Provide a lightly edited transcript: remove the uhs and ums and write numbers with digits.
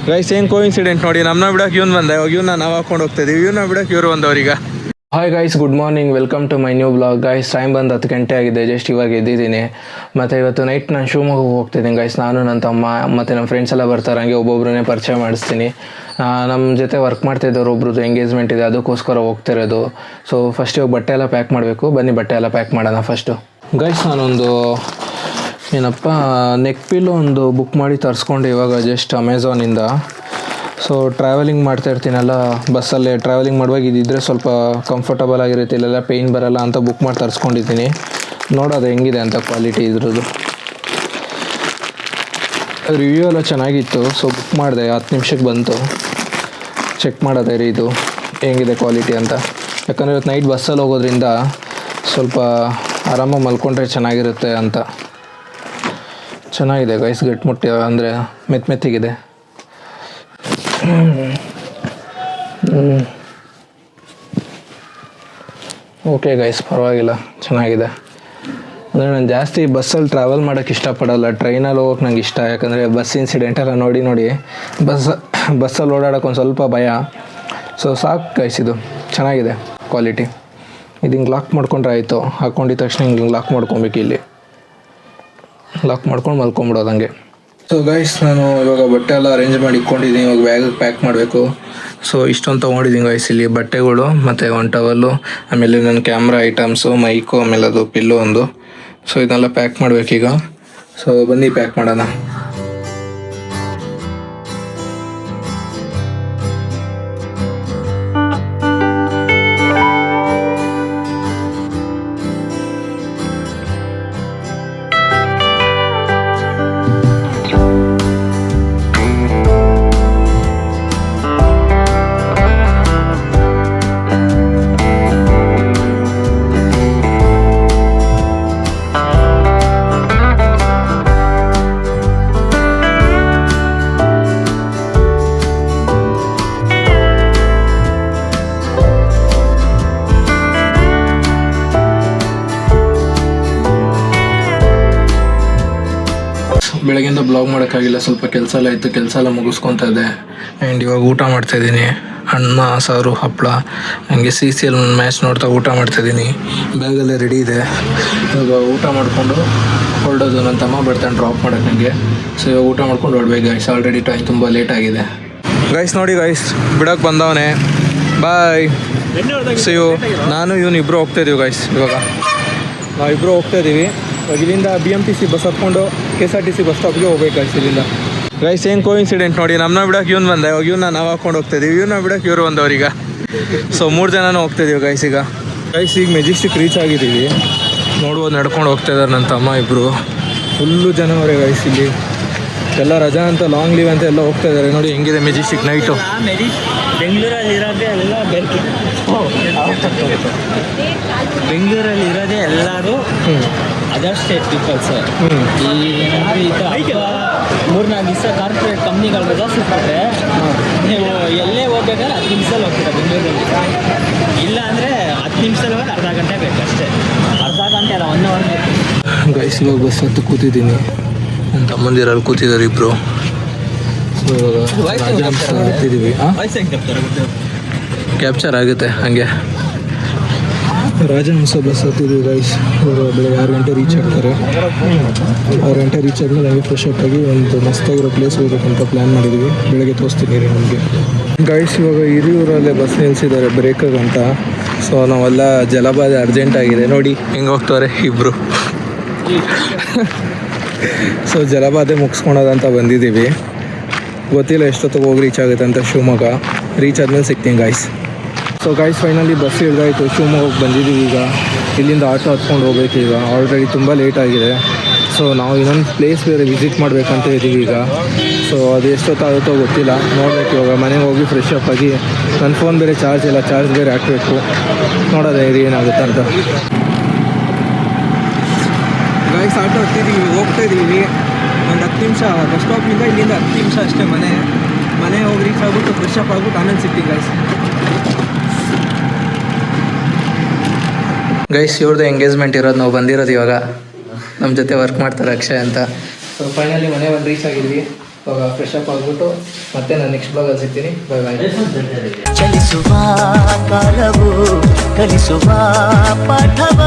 Guys ಏನು coincident ನೋಡಿ, ನಮ್ಮನ್ನ ಬಿಡೋಕೆ ಇವ್ನು ಬಂದ, ಇವಾಗ ಇವನ್ನ ನಾವು ಹಾಕೊಂಡು ಹೋಗ್ತಾ ಇದೀವಿ, ಇವನ್ನ ಬಿಡೋಕೆ ಇವರು ಬಂದವ್ರೀಗ. Hi guys, good morning, welcome to my new blog. Guys time ಬಂದು 10 ಗಂಟೆ ಆಗಿದೆ, ಜಸ್ಟ್ ಇವಾಗ ಎದ್ದಿದ್ದೀನಿ. ಮತ್ತು ಇವತ್ತು ನೈಟ್ ನಾನು ಶಿವಮೊಗ್ಗ ಹೋಗ್ತಿದ್ದೀನಿ ಗೈಸ್. ನಾನು ನನ್ನ ತಮ್ಮ ಮತ್ತು ನಮ್ಮ ಫ್ರೆಂಡ್ಸ್ ಎಲ್ಲ ಬರ್ತಾರೆ, ಹಂಗೆ ಒಬ್ಬೊಬ್ಬರನ್ನೇ ಪರಿಚಯ ಮಾಡಿಸ್ತೀನಿ. ನಮ್ಮ ಜೊತೆ ವರ್ಕ್ ಮಾಡ್ತಿದ್ದವ್ರು ಒಬ್ರದ್ದು ಎಂಗೇಜ್ಮೆಂಟ್ ಇದೆ, ಅದಕ್ಕೋಸ್ಕರ ಹೋಗ್ತಿರೋದು. ಸೊ ಫಸ್ಟ್ ಇವಾಗ ಬಟ್ಟೆ ಎಲ್ಲ ಪ್ಯಾಕ್ ಮಾಡಬೇಕು, ಬನ್ನಿ ಬಟ್ಟೆ ಎಲ್ಲ ಪ್ಯಾಕ್ ಮಾಡೋಣ ಫಸ್ಟು. ಗೈಸ್ ನಾನೊಂದು ನೆಕ್ ಪಿಲ್ ಒಂದು ಬುಕ್ ಮಾಡಿ ತರಿಸ್ಕೊಂಡು ಇವಾಗ ಜಸ್ಟ್ ಅಮೆಝಾನಿಂದ. ಸೊ ಟ್ರಾವೆಲಿಂಗ್ ಮಾಡ್ತಾ ಇರ್ತೀನಲ್ಲ ಬಸ್ಸಲ್ಲೇ, ಟ್ರಾವೆಲಿಂಗ್ ಮಾಡುವಾಗ ಇದ್ದಿದ್ರೆ ಸ್ವಲ್ಪ ಕಂಫರ್ಟಬಲ್ ಆಗಿರುತ್ತೆ, ಇಲ್ಲೆಲ್ಲ ಪೇಯ್ನ್ ಬರೋಲ್ಲ ಅಂತ ಬುಕ್ ಮಾಡಿ ತರಿಸ್ಕೊಂಡಿದ್ದೀನಿ. ನೋಡೋದು ಹೆಂಗಿದೆ ಅಂತ ಕ್ವಾಲಿಟಿ ಇದ್ರದ್ದು. ರಿವ್ಯೂ ಎಲ್ಲ ಚೆನ್ನಾಗಿತ್ತು, ಸೊ ಬುಕ್ ಮಾಡಿದೆ, 10 ನಿಮಿಷಕ್ಕೆ ಬಂತು. ಚೆಕ್ ಮಾಡೋದೇ ರೀ ಇದು ಹೆಂಗಿದೆ ಕ್ವಾಲಿಟಿ ಅಂತ. ಯಾಕಂದರೆ ಇವತ್ತು ನೈಟ್ ಬಸ್ಸಲ್ಲಿ ಹೋಗೋದ್ರಿಂದ ಸ್ವಲ್ಪ ಆರಾಮಾಗಿ ಮಲ್ಕೊಂಡ್ರೆ ಚೆನ್ನಾಗಿರುತ್ತೆ ಅಂತ. ಚೆನ್ನಾಗಿದೆ ಗೈಸ್, ಗಟ್ಟಿಮುಟ್ಟಿ ಅಂದರೆ ಮೆತ್ತಿಗಿದೆ. ಓಕೆ ಗೈಸ್, ಪರವಾಗಿಲ್ಲ, ಚೆನ್ನಾಗಿದೆ. ಅಂದರೆ ನಾನು ಜಾಸ್ತಿ ಬಸ್ಸಲ್ಲಿ ಟ್ರಾವೆಲ್ ಮಾಡೋಕ್ಕೆ ಇಷ್ಟಪಡಲ್ಲ, ಟ್ರೈನಲ್ಲಿ ಹೋಗೋಕೆ ನಂಗೆ ಇಷ್ಟ. ಯಾಕಂದರೆ ಬಸ್ ಇನ್ಸಿಡೆಂಟೆಲ್ಲ ನೋಡಿ ಬಸ್ಸಲ್ಲಿ ಓಡಾಡೋಕೆ ಒಂದು ಸ್ವಲ್ಪ ಭಯ. ಸೊ ಸಾಕು ಗೈಸ್, ಇದು ಚೆನ್ನಾಗಿದೆ ಕ್ವಾಲಿಟಿ. ಇದು ಹಿಂಗೆ ಲಾಕ್ ಮಾಡ್ಕೊಂಡ್ರೆ ಆಯಿತು, ಹಾಕ್ಕೊಂಡಿದ್ದ ತಕ್ಷಣ ಹಿಂಗೆ ಲಾಕ್ ಮಾಡ್ಕೊಬೇಕು, ಇಲ್ಲಿ ಲಾಕ್ ಮಾಡ್ಕೊಂಡು ಮಲ್ಕೊಂಬಿಡೋದು ಹಂಗೆ. ಸೊ ಗೈಸ್ ನಾನು ಇವಾಗ ಬಟ್ಟೆ ಎಲ್ಲ ಅರೇಂಜ್ ಮಾಡಿ ಇಟ್ಕೊಂಡಿದ್ದೀನಿ, ಇವಾಗ ಬ್ಯಾಗಿಗೆ ಪ್ಯಾಕ್ ಮಾಡಬೇಕು. ಸೊ ಇಷ್ಟೊಂದು ತೊಗೊಂಡಿದ್ದೀನಿ ಗೈಸ್, ಇಲ್ಲಿ ಬಟ್ಟೆಗಳು ಮತ್ತು ಒಂದು ಟವಲ್ಲು, ಆಮೇಲೆ ನನ್ನ ಕ್ಯಾಮ್ರಾ ಐಟಮ್ಸು, ಮೈಕು, ಆಮೇಲೆ ಅದು ಪಿಲ್ಲು ಒಂದು. ಸೊ ಇದನ್ನೆಲ್ಲ ಪ್ಯಾಕ್ ಮಾಡಬೇಕೀಗ. ಸೊ ಬನ್ನಿ ಪ್ಯಾಕ್ ಮಾಡೋಣ. ಬೆಳಗ್ಗೆಯಿಂದ ಬ್ಲಾಗ್ ಮಾಡೋಕ್ಕಾಗಿಲ್ಲ, ಸ್ವಲ್ಪ ಕೆಲಸ ಎಲ್ಲ ಇತ್ತು, ಕೆಲಸ ಎಲ್ಲ ಮುಗಿಸ್ಕೊತಾ ಇದ್ದೆ. ಆ್ಯಂಡ್ ಇವಾಗ ಊಟ ಮಾಡ್ತಾಯಿದ್ದೀನಿ, ಅನ್ನ ಸಾರು ಹಪ್ಪಳ, ಹಂಗೆ CCL ಮ್ಯಾಚ್ ನೋಡ್ತಾ ಊಟ ಮಾಡ್ತಾಯಿದ್ದೀನಿ. ಬ್ಯಾಗಲ್ಲೇ ರೆಡಿ ಇದೆ, ಇವಾಗ ಊಟ ಮಾಡಿಕೊಂಡು ಹೊರಡೋದು. ನನ್ನ ತಮ್ಮ ಬರ್ತಾನೆ ಡ್ರಾಪ್ ಮಾಡೋಕ್ಕೆ ನನಗೆ. ಸೊ ಇವಾಗ ಊಟ ಮಾಡ್ಕೊಂಡು ಹೊರಡ್ಬೇಕು ಗೈಸ್, ಆಲ್ರೆಡಿ ಟೈಮ್ ತುಂಬ ಲೇಟ್ ಆಗಿದೆ. ಗೈಸ್ ನೋಡಿ ಗೈಸ್, ಬಿಡೋಕ್ಕೆ ಬಂದವನೇ, ಬಾಯ್ ಸಿಯು. ನಾನು ಇವನು ಇಬ್ಬರು ಹೋಗ್ತಾಯಿದ್ದೀವಿ ಗೈಸ್. ಇವಾಗ ನಾವಿಬ್ಬರು ಹೋಗ್ತಾಯಿದ್ದೀವಿ. ಇವಾಗ ಇಲ್ಲಿಂದ BMTC ಬಸ್ ಹತ್ಕೊಂಡು KSRTC ಬಸ್ ಸ್ಟಾಪ್ಗೆ ಹೋಗ್ಬೇಕು ಗೈಸ್ ಇಲ್ಲಿಂದ. ಗೈಸ್ ಏನು ಕೋಇನ್ಸಿಡೆಂಟ್ ನೋಡಿ, ನಮ್ಮನ್ನ ಬಿಡೋಕೆ ಇವ್ನು ಬಂದ, ಇವಾಗ ಇವನ್ನ ನಾವು ಹಾಕೊಂಡು ಹೋಗ್ತಾಯಿದ್ದೀವಿ, ಇವನ್ನ ಬಿಡೋಕೆ ಇವರು ಬಂದವ್ರೀಗ. ಸೊ 3 ಜನನೂ ಹೋಗ್ತಾಯಿದ್ದೀವಿ ಗೈಸ್ ಈಗ. ಗೈಸ್ ಈಗ ಮೆಜೆಸ್ಟಿಕ್ ರೀಚ್ ಆಗಿದ್ದೀವಿ, ನೋಡ್ಬೋದು ನಡ್ಕೊಂಡು ಹೋಗ್ತಾಯಿದ್ದಾರೆ ನನ್ನ ತಮ್ಮ ಇಬ್ಬರು. ಫುಲ್ಲು ಜನ ಅವರೇ ಗೈಸ್ ಇಲ್ಲಿ, ಎಲ್ಲ ರಜಾ ಅಂತ, ಲಾಂಗ್ ಲೀವ್ ಅಂತ ಎಲ್ಲ ಹೋಗ್ತಾ ಇದ್ದಾರೆ. ನೋಡಿ ಹೆಂಗಿದೆ ಮೆಜೆಸ್ಟಿಕ್ ನೈಟು. ಬೆಂಗಳೂರಲ್ಲಿ ಇರೋದೇ ಎಲ್ಲ ಬೆಂಗಳೂರಲ್ಲಿ ಇರೋದೇ ಎಲ್ಲರೂ ಅದರ್ ಸ್ಟೇಟ್ ಪೀಪಲ್ಸ್. ಈ 3-4 ದಿವಸ ಕಾರ್ಪೊರೇಟ್ ಕಂಪ್ನಿಗಳ ರಜಾ ಸಿಕ್ಕಿದ್ರೆ ನೀವು ಎಲ್ಲೇ ಹೋಗ್ಬೇಕಾದ್ರೆ 10 ನಿಮಿಷದಲ್ಲಿ ಹೋಗ್ತೀರ ಬೆಂಗಳೂರಲ್ಲಿ. ಇಲ್ಲ ಅಂದರೆ 10 ನಿಮಿಷದಲ್ಲಿ ಹೋಗಿ ಅರ್ಧ ಗಂಟೆ ಬೇಕಷ್ಟೇ, ಅರ್ಧ ಗಂಟೆ ಅಲ್ಲ 1 ಅವರ್. ಗೈಸ್ ಇವಾಗ ಬಸ್ ಹತ್ತು ಕೂತಿದ್ದೀನಿ, ನನ್ನ ತಮ್ಮಂದಿರಲ್ಲಿ ಕೂತಿದ್ದಾರೆ ಇಬ್ಬರು. ಸೊ ಹತ್ತಿದ್ದೀವಿ, ಕ್ಯಾಪ್ಚರ್ ಆಗುತ್ತೆ ಹಂಗೆ. ರಾಜಹಂಸ ಬಸ್ ಹತ್ತಿದ್ದೀವಿ ಗೈಸ್. ಬೆಳಗ್ಗೆ 6 ಗಂಟೆ ರೀಚ್ ಆಗ್ತಾರೆ. 6 ಗಂಟೆ ರೀಚ್ ಆದಮೇಲೆ ಹಂಗೆ ಫ್ರೆಶ್ ಅಪ್ ಆಗಿ ಒಂದು ಮಸ್ತಾಗಿರೋ ಪ್ಲೇಸ್ ಹೋಗ್ಬೇಕಂತ ಪ್ಲ್ಯಾನ್ ಮಾಡಿದ್ದೀವಿ. ಬೆಳಗ್ಗೆ ತೋರಿಸ್ತೀನಿ ರೀ ನಮಗೆ. ಗೈಸ್ ಇವಾಗ ಹಿರಿಯೂರಲ್ಲೇ ಬಸ್ ನಿಲ್ಲಿಸಿದ್ದಾರೆ ಬ್ರೇಕಾಗಂತ. ಸೊ ನಾವೆಲ್ಲ ಜಲಬಾಧೆ ಅರ್ಜೆಂಟ್ ಆಗಿದೆ, ನೋಡಿ ಹೆಂಗೆ ಹೋಗ್ತಾರೆ ಇಬ್ಬರು. ಸೊ ಜಲಬಾಧೆ ಮುಗಿಸ್ಕೊಳೋದಂತ ಬಂದಿದ್ದೀವಿ, ಗೊತ್ತಿಲ್ಲ ಎಷ್ಟೊತ್ತಿಗೆ ಹೋಗಿ ರೀಚ್ ಆಗುತ್ತೆ ಅಂತ. ಶಿವಮೊಗ್ಗ ರೀಚ್ ಆದಮೇಲೆ ಸಿಗ್ತೀನಿ guys. So guys finally bus ಹಿಡ್ದಾಯಿತು, ಶಿವಮೊಗ್ಗಕ್ಕೆ ಬಂದಿದ್ದೀವಿ. ಈಗ ಇಲ್ಲಿಂದ ಆಟೋ ಹತ್ಕೊಂಡು ಹೋಗ್ಬೇಕು. ಈಗ ಆಲ್ರೆಡಿ ತುಂಬ ಲೇಟ್ ಆಗಿದೆ. ಸೊ ನಾವು ಇನ್ನೊಂದು ಪ್ಲೇಸ್ ಬೇರೆ ವಿಸಿಟ್ ಮಾಡಬೇಕಂತ ಇದ್ದೀವಿ ಈಗ. ಸೊ ಅದು ಎಷ್ಟೊತ್ತಾಗುತ್ತೋ ಗೊತ್ತಿಲ್ಲ, ನೋಡಬೇಕು. ಇವಾಗ ಮನೆಗೆ ಹೋಗಿ ಫ್ರೆಶ್ ಅಪ್ ಆಗಿ, ನನ್ನ ಫೋನ್ ಬೇರೆ ಚಾರ್ಜ್ ಇಲ್ಲ, ಚಾರ್ಜ್ ಬೇರೆ ಹಾಕಬೇಕು. ನೋಡೋದೇ ಇದು ಏನಾಗುತ್ತೆ ಅಂತ. ಗಾಯ್ಸ್ ಆಟೋ ಹತ್ತಿದ್ದೀವಿ, ಹೋಗ್ತಾ ಇದ್ದೀವಿ. ಒಂದು 10 ನಿಮಿಷ ಬಸ್ ಸ್ಟಾಪಿಂದ ಇಲ್ಲಿಂದ 10 ನಿಮಿಷ ಅಷ್ಟೇ ಮನೆ ಹೋಗಿ ರೀಚ್ ಆಗ್ಬಿಟ್ಟು ಫ್ರೆಶ್ ಅಪ್ ಆಗ್ಬಿಟ್ಟು ಆಮೇಲೆ ಸಿಗ್ತೀವಿ ಗೈಸ್. ಗೈಸ್ ಇವ್ರದ್ದು ಎಂಗೇಜ್ಮೆಂಟ್ ಇರೋದು, ನಾವು ಬಂದಿರೋದು ಇವಾಗ. ನಮ್ಮ ಜೊತೆ ವರ್ಕ್ ಮಾಡ್ತಾರೆ ಅಕ್ಷಯ್ ಅಂತ. ಸೊ ಫೈನಲಿ ಮನೆ ಬಂದು ರೀಚ್ ಆಗಿದ್ವಿ. ಇವಾಗ ಫ್ರೆಶ್ ಅಪ್ ಆಗಿಬಿಟ್ಟು ಮತ್ತೆ ನಾನು ನೆಕ್ಸ್ಟ್ ಬ್ಲಾಗಲ್ಲಿ ಸಿಗ್ತೀನಿ. Bye bye. ಚಲಿಸುವ ಕಾಲವು ಕಲಿಸುವ ಪಾಠವ